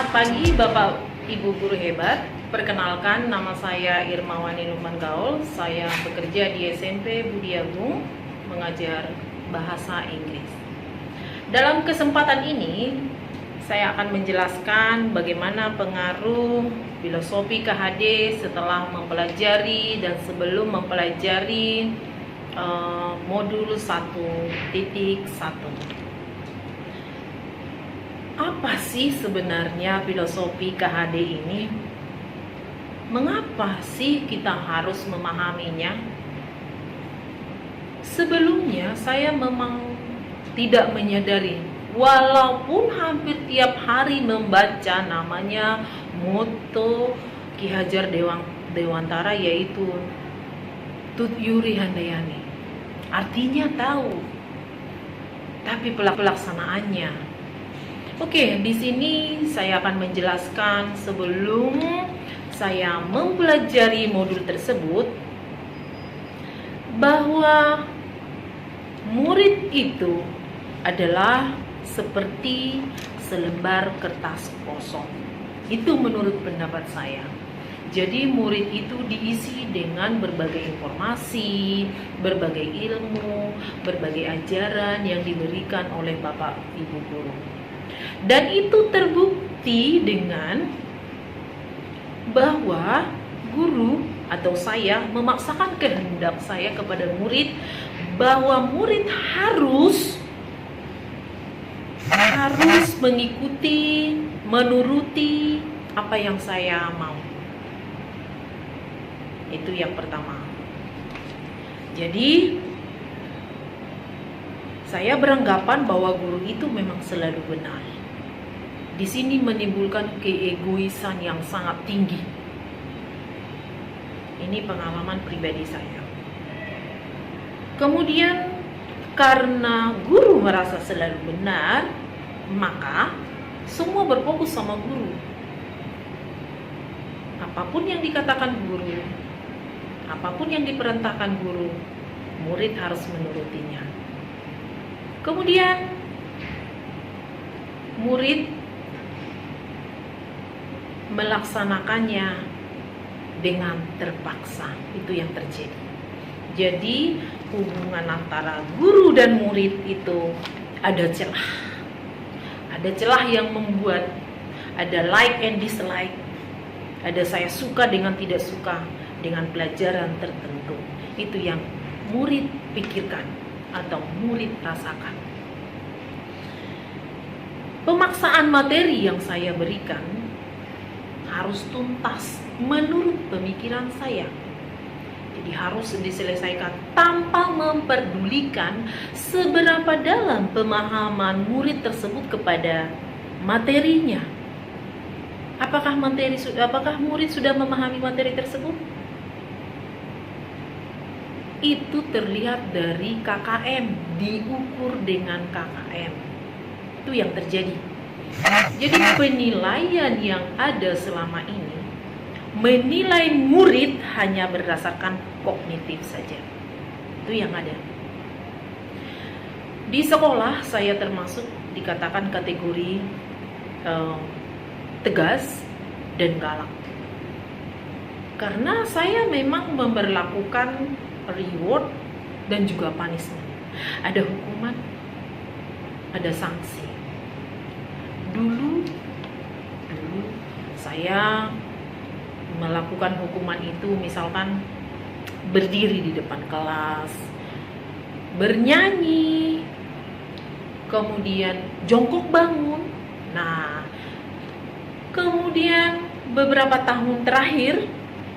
Selamat pagi Bapak Ibu guru hebat. Perkenalkan, nama saya Irmawani Lukman Gaul. Saya bekerja di SMP Budi Agung, mengajar bahasa Inggris. Dalam kesempatan ini, saya akan menjelaskan bagaimana pengaruh filosofi KHD setelah mempelajari dan sebelum mempelajari modul 1.1. Apa sih sebenarnya filosofi KHD ini? Mengapa sih kita harus memahaminya? Sebelumnya saya memang tidak menyadari, walaupun hampir tiap hari membaca namanya moto Ki Hajar Dewantara, yaitu Tut Yuri Handayani. Artinya tahu, tapi pelaksanaannya. Oke, di sini saya akan menjelaskan sebelum saya mempelajari modul tersebut bahwa murid itu adalah seperti selembar kertas kosong. Itu menurut pendapat saya. Jadi murid itu diisi dengan berbagai informasi, berbagai ilmu, berbagai ajaran yang diberikan oleh Bapak Ibu guru. Dan itu terbukti dengan bahwa guru atau saya memaksakan kehendak saya kepada murid bahwa murid harus mengikuti, menuruti apa yang saya mau. Itu yang pertama. Jadi saya beranggapan bahwa guru itu memang selalu benar. Di sini menimbulkan keegoisan yang sangat tinggi. Ini pengalaman pribadi saya. Kemudian karena guru merasa selalu benar, maka semua berfokus sama guru. Apapun yang dikatakan guru, apapun yang diperintahkan guru, murid harus menurutinya. Kemudian murid melaksanakannya dengan terpaksa. Itu yang terjadi. Jadi hubungan antara guru dan murid itu ada celah. Ada celah yang membuat ada like and dislike. Ada saya suka dengan tidak suka dengan pelajaran tertentu. Itu yang murid pikirkan atau murid rasakan. Pemaksaan materi yang saya berikan harus tuntas menurut pemikiran saya. Jadi harus diselesaikan tanpa memperdulikan seberapa dalam pemahaman murid tersebut kepada materinya. Apakah murid sudah memahami materi tersebut? Itu terlihat dari KKM, diukur dengan KKM. Itu yang terjadi. Jadi penilaian yang ada selama ini menilai murid hanya berdasarkan kognitif saja. Itu yang ada. Di sekolah saya termasuk dikatakan kategori tegas dan galak. Karena saya memang memberlakukan reward dan juga punishment. Ada hukuman, ada sanksi. Dulu saya melakukan hukuman itu misalkan berdiri di depan kelas, bernyanyi, kemudian jongkok bangun. Nah, kemudian beberapa tahun terakhir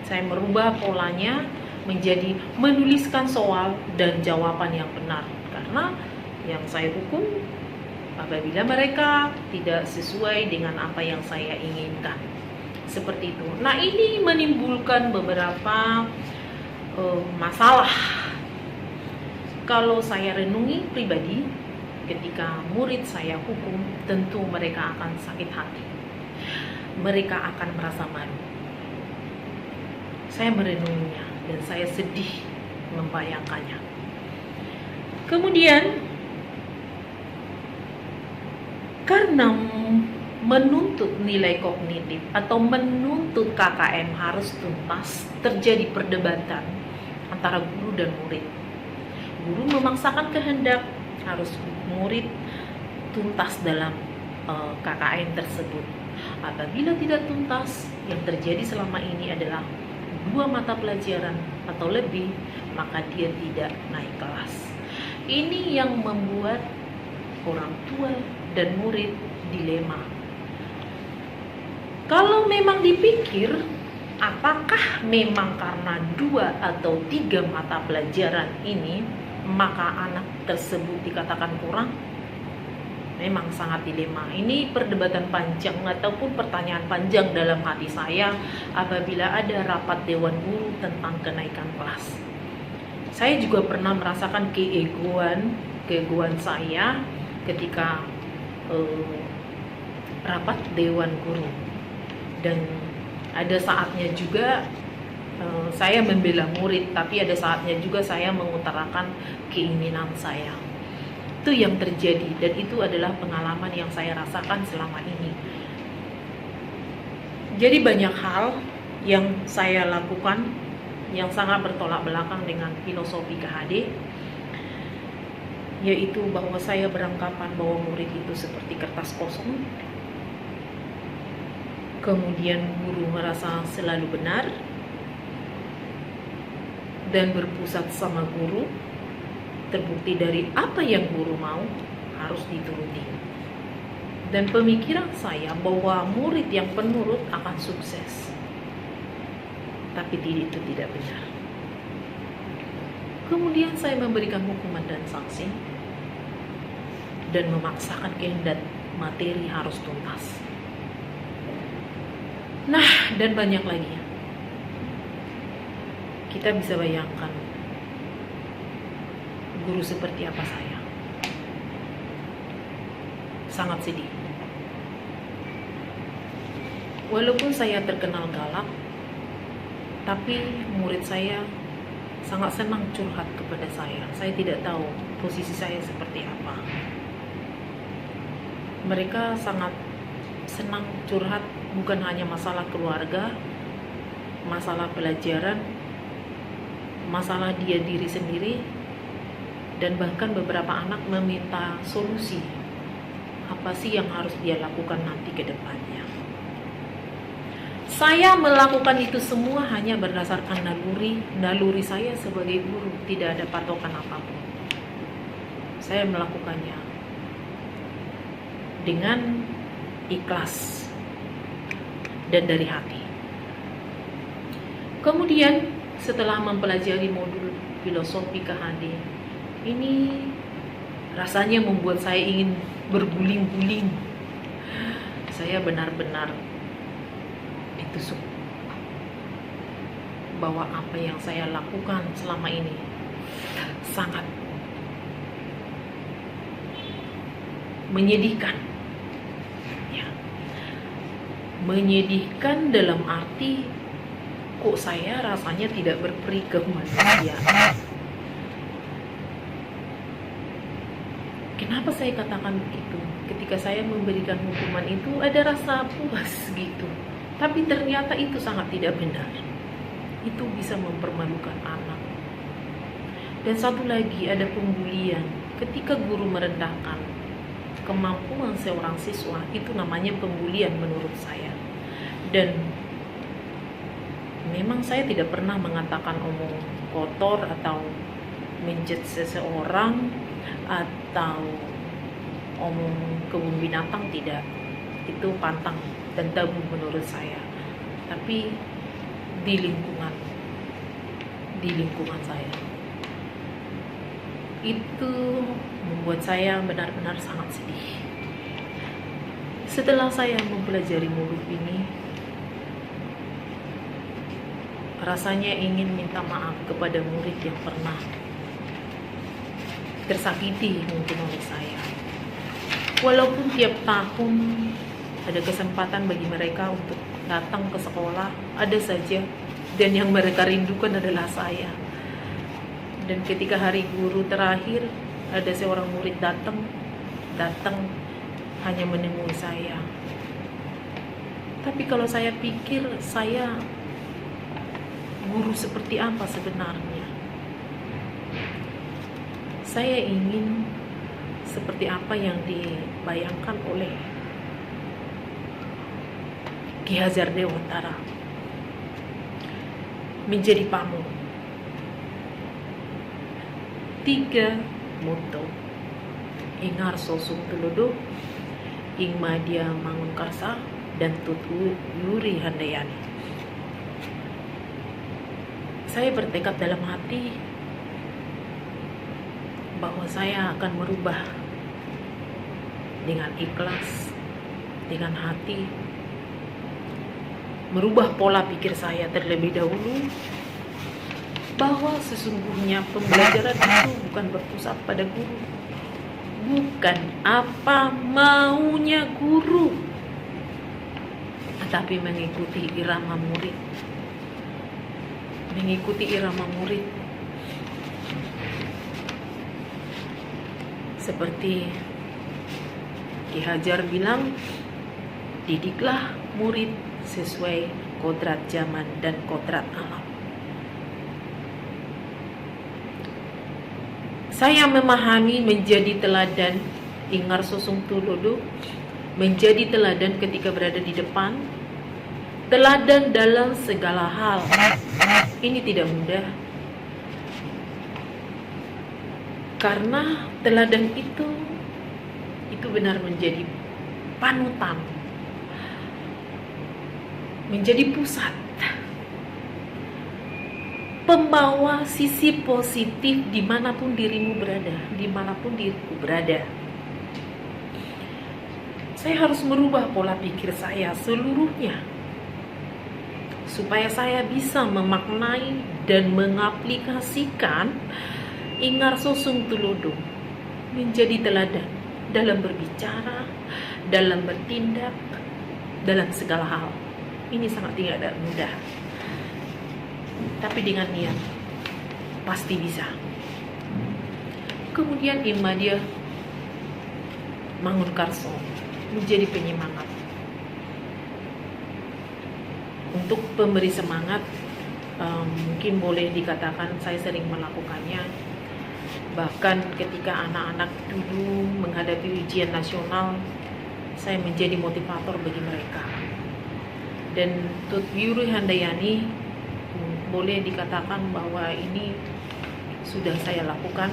saya merubah polanya menjadi menuliskan soal dan jawaban yang benar, karena yang saya hukum apabila mereka tidak sesuai dengan apa yang saya inginkan. Seperti itu. Nah, ini menimbulkan beberapa masalah. Kalau saya renungi pribadi, ketika murid saya hukum, tentu mereka akan sakit hati. Mereka akan merasa malu. Saya merenunginya dan saya sedih membayangkannya. Kemudian karena menuntut nilai kognitif atau menuntut KKM harus tuntas, terjadi perdebatan antara guru dan murid. Guru memaksakan kehendak harus murid tuntas dalam KKM tersebut. Apabila tidak tuntas, yang terjadi selama ini adalah 2 mata pelajaran atau lebih, maka dia tidak naik kelas. Ini yang membuat orang tua dan murid dilema. Kalau memang dipikir, apakah memang karena 2 atau 3 mata pelajaran ini maka anak tersebut dikatakan kurang? Memang sangat dilema. Ini perdebatan panjang ataupun pertanyaan panjang dalam hati saya apabila ada rapat dewan guru tentang kenaikan kelas. Saya juga pernah merasakan keegoan saya ketika rapat dewan guru, dan ada saatnya juga saya membela murid, tapi ada saatnya juga saya mengutarakan keinginan saya. Itu yang terjadi, dan itu adalah pengalaman yang saya rasakan selama ini. Jadi banyak hal yang saya lakukan yang sangat bertolak belakang dengan filosofi KHD, yaitu bahwa saya beranggapan bahwa murid itu seperti kertas kosong, kemudian guru merasa selalu benar dan berpusat sama guru. Terbukti dari apa yang guru mau harus dituruti. Dan pemikiran saya bahwa murid yang penurut akan sukses, tapi itu tidak benar. Kemudian saya memberikan hukuman dan sanksi dan memaksakan kehendak materi harus tuntas. Nah, dan banyak lagi. Kita bisa bayangkan guru seperti apa saya. Sangat sedih. Walaupun saya terkenal galak, tapi murid saya sangat senang curhat kepada saya. Saya tidak tahu posisi saya seperti apa. Mereka sangat senang curhat, bukan hanya masalah keluarga, masalah pelajaran, masalah dia diri sendiri, dan bahkan beberapa anak meminta solusi. Apa sih yang harus dia lakukan nanti ke depannya? Saya melakukan itu semua hanya berdasarkan naluri saya sebagai guru, tidak ada patokan apapun. Saya melakukannya dengan ikhlas dan dari hati. Kemudian setelah mempelajari modul filosofi KHD, ini rasanya membuat saya ingin berguling-guling. Saya benar-benar ditusuk bahwa apa yang saya lakukan selama ini sangat menyedihkan. Ya. Menyedihkan dalam arti kok saya rasanya tidak berperi kemanusiaan. Kenapa saya katakan begitu? Ketika saya memberikan hukuman itu ada rasa puas gitu. Tapi ternyata itu sangat tidak benar. Itu bisa mempermalukan anak. Dan satu lagi, ada pembulian. Ketika guru merendahkan kemampuan seorang siswa, itu namanya pembulian menurut saya. Dan memang saya tidak pernah mengatakan omong kotor atau menjudge seseorang atau omong kebun binatang, tidak. Itu pantang dan tabu menurut saya. Tapi di lingkungan saya itu membuat saya benar-benar sangat sedih. Setelah saya mempelajari modul ini, rasanya ingin minta maaf kepada murid yang pernah tersakiti mungkin oleh saya. Walaupun tiap tahun ada kesempatan bagi mereka untuk datang ke sekolah, ada saja, dan yang mereka rindukan adalah saya. Dan ketika hari guru terakhir, ada seorang murid datang hanya menemui saya. Tapi kalau saya pikir, saya guru seperti apa sebenarnya? Saya ingin seperti apa yang dibayangkan oleh Ki Hajar Dewantara, menjadi pamong. 3 moto Ingar Sosum Tulodo, Ing Madya Mangunkarsa, dan Tutu Yuri Handayani. Saya bertekad dalam hati bahwa saya akan merubah dengan ikhlas, dengan hati, merubah pola pikir saya terlebih dahulu, bahwa sesungguhnya pembelajaran itu bukan berpusat pada guru, bukan apa maunya guru, tetapi mengikuti irama murid. Mengikuti irama murid. Seperti Ki Hajar bilang, didiklah murid sesuai kodrat zaman dan kodrat alam. Saya memahami menjadi teladan Ingar Sosum Tulodo, menjadi teladan ketika berada di depan, teladan dalam segala hal. Ini tidak mudah, karena teladan itu benar menjadi panutan, menjadi pusat, pembawa sisi positif dimanapun dirimu berada, dimanapun diriku berada. Saya harus merubah pola pikir saya seluruhnya, supaya saya bisa memaknai dan mengaplikasikan Ingar Sosum Tulodo menjadi teladan dalam berbicara, dalam bertindak, dalam segala hal. Ini sangat tidak mudah, tapi dengan niat pasti bisa. Kemudian Ing Madya Mangunkarsa menjadi penyemangat. Untuk pemberi semangat, mungkin boleh dikatakan saya sering melakukannya. Bahkan ketika anak-anak dulu menghadapi ujian nasional, saya menjadi motivator bagi mereka. Dan Tutu Yuri Handayani boleh dikatakan bahwa ini sudah saya lakukan.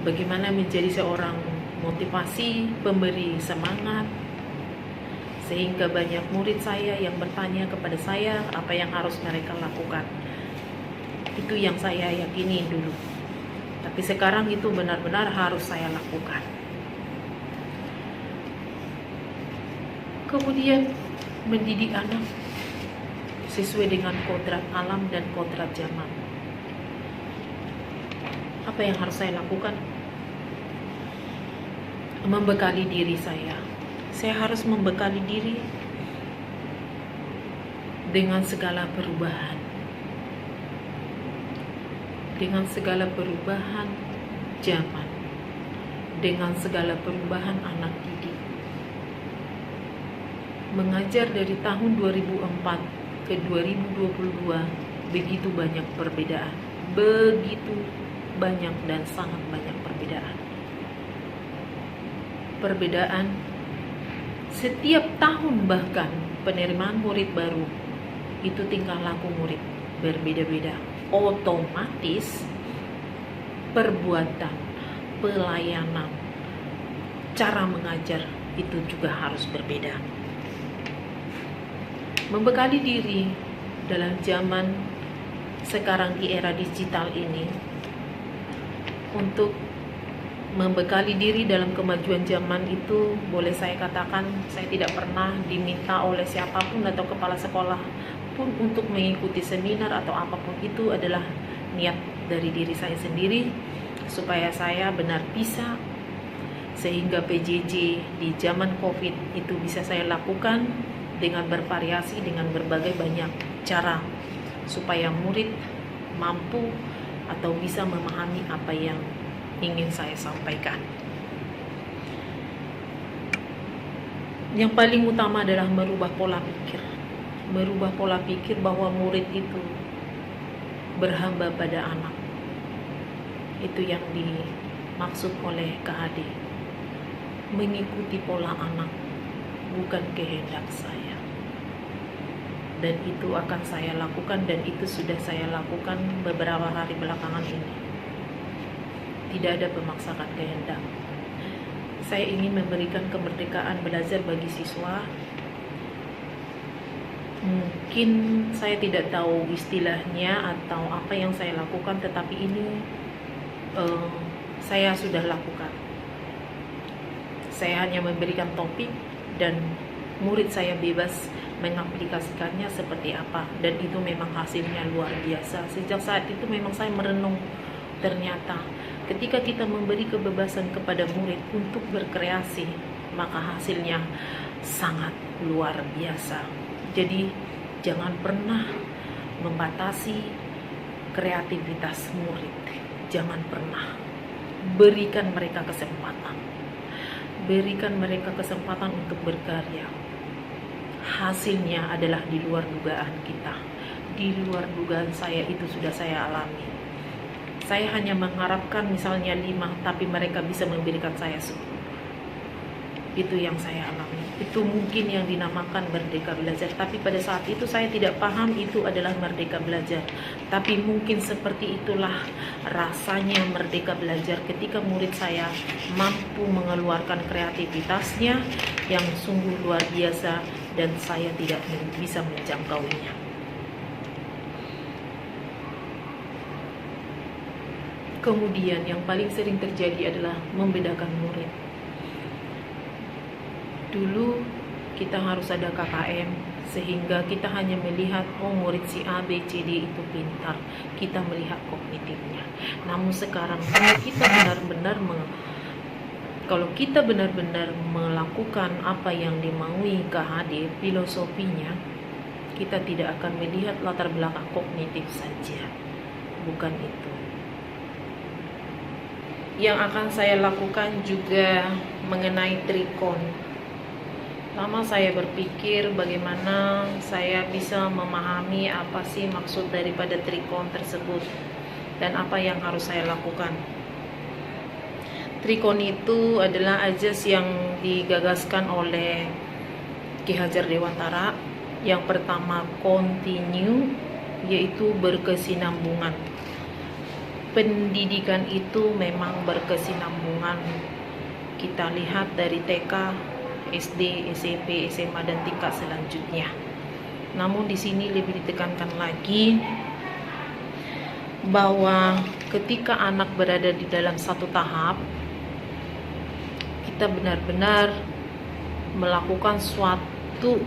Bagaimana menjadi seorang motivasi, pemberi semangat, sehingga banyak murid saya yang bertanya kepada saya apa yang harus mereka lakukan. Itu yang saya yakini dulu, tapi sekarang itu benar-benar harus saya lakukan. Kemudian mendidik anak sesuai dengan kodrat alam dan kodrat zaman. Apa yang harus saya lakukan? Membekali diri saya. Saya harus membekali diri dengan segala perubahan. Dengan segala perubahan zaman. Dengan segala perubahan anak didik. Mengajar dari tahun 2004 ke 2022, begitu banyak perbedaan. Begitu banyak dan sangat banyak perbedaan. Perbedaan setiap tahun, bahkan penerimaan murid baru itu tingkah laku murid berbeda-beda. Otomatis perbuatan, pelayanan, cara mengajar itu juga harus berbeda. Membekali diri dalam zaman sekarang di era digital ini, untuk membekali diri dalam kemajuan zaman itu, boleh saya katakan saya tidak pernah diminta oleh siapapun atau kepala sekolah pun untuk mengikuti seminar atau apapun. Itu adalah niat dari diri saya sendiri, supaya saya benar bisa, sehingga PJJ di zaman COVID itu bisa saya lakukan dengan bervariasi, dengan berbagai banyak cara, supaya murid mampu atau bisa memahami apa yang ingin saya sampaikan. Yang paling utama adalah merubah pola pikir. Merubah pola pikir bahwa murid itu berhamba pada anak. Itu yang dimaksud oleh KHD. Mengikuti pola anak, bukan kehendak saya. Dan itu akan saya lakukan, dan itu sudah saya lakukan beberapa hari belakangan ini. Tidak ada pemaksakan kehendak. Saya ingin memberikan kemerdekaan belajar bagi siswa. Mungkin saya tidak tahu istilahnya atau apa yang saya lakukan, tetapi ini saya sudah lakukan. Saya hanya memberikan topik dan murid saya bebas mengaplikasikannya seperti apa, dan itu memang hasilnya luar biasa. Sejak saat itu memang saya merenung, ternyata ketika kita memberi kebebasan kepada murid untuk berkreasi, maka hasilnya sangat luar biasa. Jadi jangan pernah membatasi kreativitas murid. Jangan pernah. Berikan mereka kesempatan. Berikan mereka kesempatan untuk berkarya. Hasilnya adalah di luar dugaan kita. Di luar dugaan saya, itu sudah saya alami. Saya hanya mengharapkan misalnya 5, tapi mereka bisa memberikan saya 10. Itu yang saya alami. Itu mungkin yang dinamakan merdeka belajar. Tapi pada saat itu saya tidak paham itu adalah merdeka belajar. Tapi mungkin seperti itulah rasanya merdeka belajar ketika murid saya mampu mengeluarkan kreativitasnya yang sungguh luar biasa, dan saya tidak bisa menjangkauinya. Kemudian yang paling sering terjadi adalah membedakan murid. Dulu kita harus ada KKM, sehingga kita hanya melihat murid si A, B, C, D itu pintar. Kita melihat kognitifnya. Namun sekarang kalau kita benar-benar melakukan apa yang dimaui KHD, filosofinya, kita tidak akan melihat latar belakang kognitif saja. Bukan itu. Yang akan saya lakukan juga mengenai trikon. Lama saya berpikir bagaimana saya bisa memahami apa sih maksud daripada trikon tersebut dan apa yang harus saya lakukan. Trikon itu adalah ajas yang digagaskan oleh Ki Hajar Dewantara. Yang pertama continue, yaitu berkesinambungan. Pendidikan itu memang berkesinambungan. Kita lihat dari TK, SD, SMP, SMA, dan tingkat selanjutnya. Namun di sini lebih ditekankan lagi bahwa ketika anak berada di dalam satu tahap, kita benar-benar melakukan suatu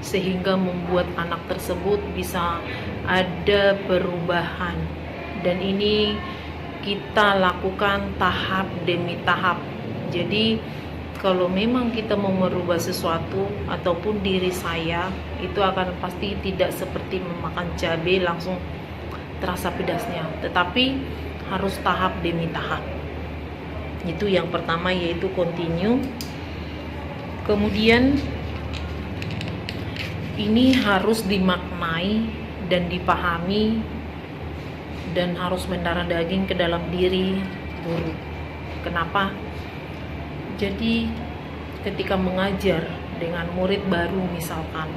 sehingga membuat anak tersebut bisa ada perubahan, dan ini kita lakukan tahap demi tahap. Jadi kalau memang kita mau merubah sesuatu ataupun diri saya, itu akan pasti tidak seperti memakan cabai langsung terasa pedasnya, tetapi harus tahap demi tahap. Itu yang pertama, yaitu continue. Kemudian ini harus dimaknai dan dipahami dan harus mendarah daging ke dalam diri guru. Kenapa? Jadi ketika mengajar dengan murid baru misalkan,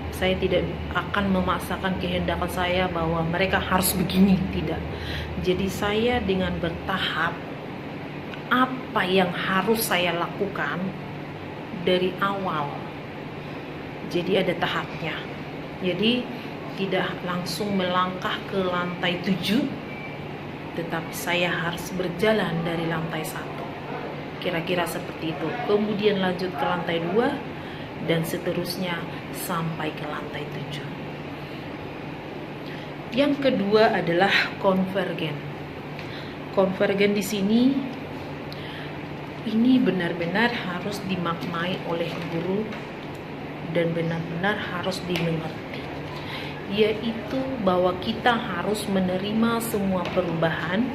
saya tidak akan memaksakan kehendak saya bahwa mereka harus begini, tidak. Jadi saya dengan bertahap apa yang harus saya lakukan dari awal. Jadi ada tahapnya. Jadi tidak langsung melangkah ke lantai 7, tetapi saya harus berjalan dari lantai 1. Kira-kira seperti itu. Kemudian lanjut ke lantai 2 dan seterusnya sampai ke lantai 7. Yang kedua adalah konvergen. Konvergen di sini ini benar-benar harus dimaknai oleh guru dan benar-benar harus dimengerti, yaitu bahwa kita harus menerima semua perubahan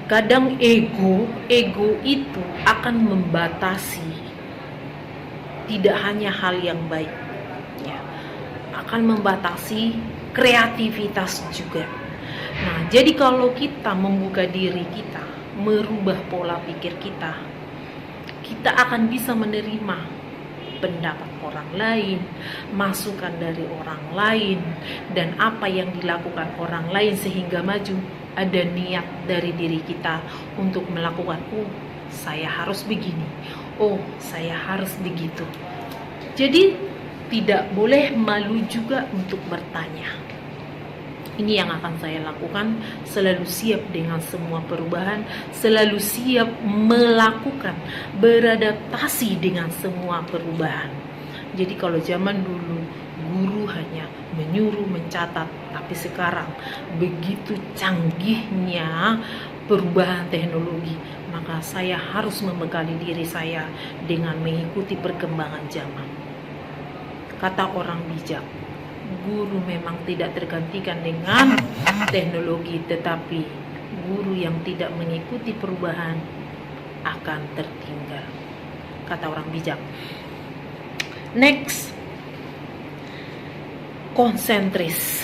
kadang ego itu akan membatasi tidak hanya hal yang baik, ya, akan membatasi kreativitas juga. Nah, jadi kalau kita membuka diri kita, merubah pola pikir kita akan bisa menerima pendapat orang lain, masukan dari orang lain, dan apa yang dilakukan orang lain sehingga maju. Ada niat dari diri kita untuk melakukan, oh saya harus begini, oh saya harus begitu. Jadi tidak boleh malu juga untuk bertanya. Ini yang akan saya lakukan, selalu siap dengan semua perubahan, selalu siap melakukan, beradaptasi dengan semua perubahan. Jadi kalau zaman dulu guru hanya menyuruh, mencatat, tapi sekarang begitu canggihnya perubahan teknologi, maka saya harus membekali diri saya dengan mengikuti perkembangan zaman. Kata orang bijak, guru memang tidak tergantikan dengan teknologi, tetapi guru yang tidak mengikuti perubahan akan tertinggal. Kata orang bijak. Next, konsentris.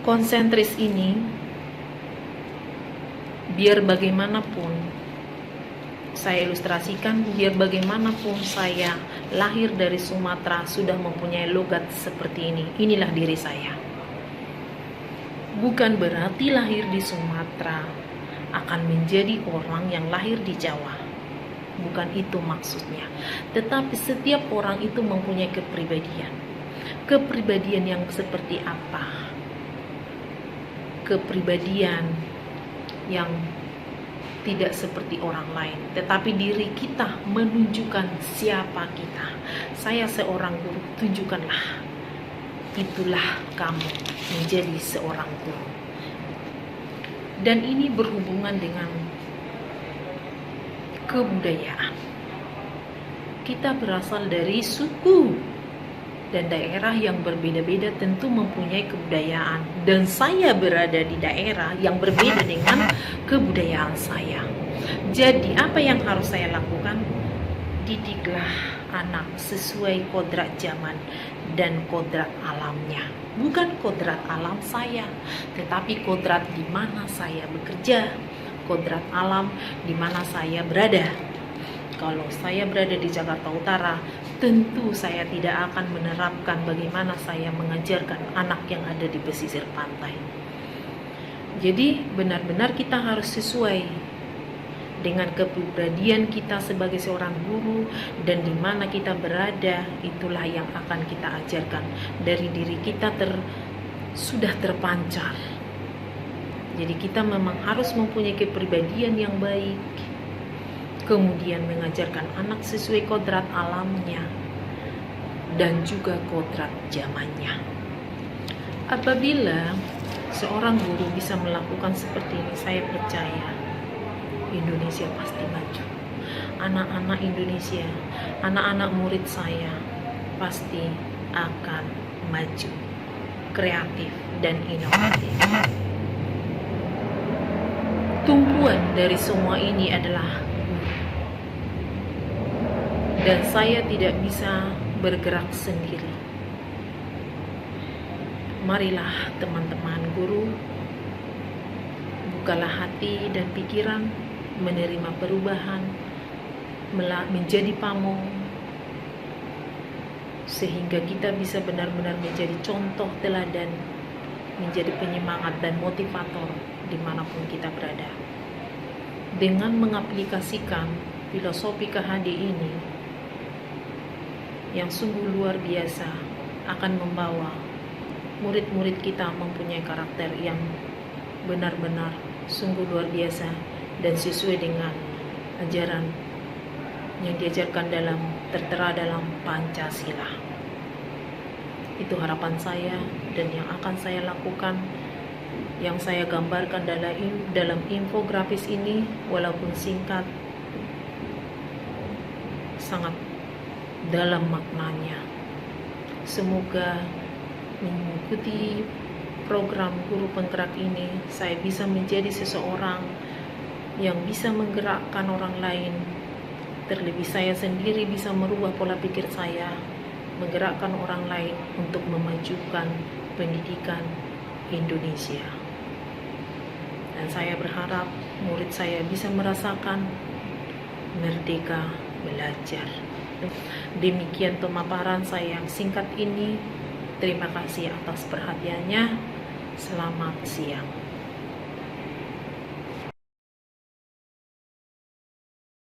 Konsentris ini, biar bagaimanapun saya ilustrasikan, biar bagaimanapun saya lahir dari Sumatera, sudah mempunyai logat seperti ini. Inilah diri saya. Bukan berarti lahir di Sumatera akan menjadi orang yang lahir di Jawa. Bukan itu maksudnya. Tetapi setiap orang itu mempunyai kepribadian. Kepribadian yang seperti apa? Kepribadian yang tidak seperti orang lain, tetapi diri kita menunjukkan siapa kita. Saya seorang guru, tunjukkanlah, itulah kamu menjadi seorang guru. Dan ini berhubungan dengan kebudayaan. Kita berasal dari suku dan daerah yang berbeda-beda, tentu mempunyai kebudayaan, dan saya berada di daerah yang berbeda dengan kebudayaan saya. Jadi apa yang harus saya lakukan? Didiklah anak sesuai kodrat zaman dan kodrat alamnya. Bukan kodrat alam saya, tetapi kodrat di mana saya bekerja, kodrat alam di mana saya berada. Kalau saya berada di Jakarta Utara, tentu saya tidak akan menerapkan bagaimana saya mengajarkan anak yang ada di pesisir pantai. Jadi benar-benar kita harus sesuai dengan kepribadian kita sebagai seorang guru, dan di mana kita berada, itulah yang akan kita ajarkan. Dari diri kita sudah terpancar. Jadi kita memang harus mempunyai kepribadian yang baik, kemudian mengajarkan anak sesuai kodrat alamnya dan juga kodrat zamannya. Apabila seorang guru bisa melakukan seperti ini, saya percaya Indonesia pasti maju. Anak-anak Indonesia, anak-anak murid saya pasti akan maju, kreatif dan inovatif. Tumpuan dari semua ini adalah, dan saya tidak bisa bergerak sendiri. Marilah teman-teman guru, bukalah hati dan pikiran, menerima perubahan, menjadi pamong, sehingga kita bisa benar-benar menjadi contoh teladan, menjadi penyemangat dan motivator dimanapun kita berada. Dengan mengaplikasikan filosofi KHD ini yang sungguh luar biasa, akan membawa murid-murid kita mempunyai karakter yang benar-benar sungguh luar biasa dan sesuai dengan ajaran yang diajarkan tertera dalam Pancasila. Itu harapan saya dan yang akan saya lakukan, yang saya gambarkan dalam infografis ini, walaupun singkat, sangat dalam maknanya. Semoga mengikuti program guru penggerak ini, saya bisa menjadi seseorang yang bisa menggerakkan orang lain. Terlebih saya sendiri bisa merubah pola pikir saya, menggerakkan orang lain untuk memajukan pendidikan Indonesia. Dan saya berharap murid saya bisa merasakan merdeka belajar. Demikian pemaparan saya yang singkat ini. Terima kasih atas perhatiannya. Selamat siang.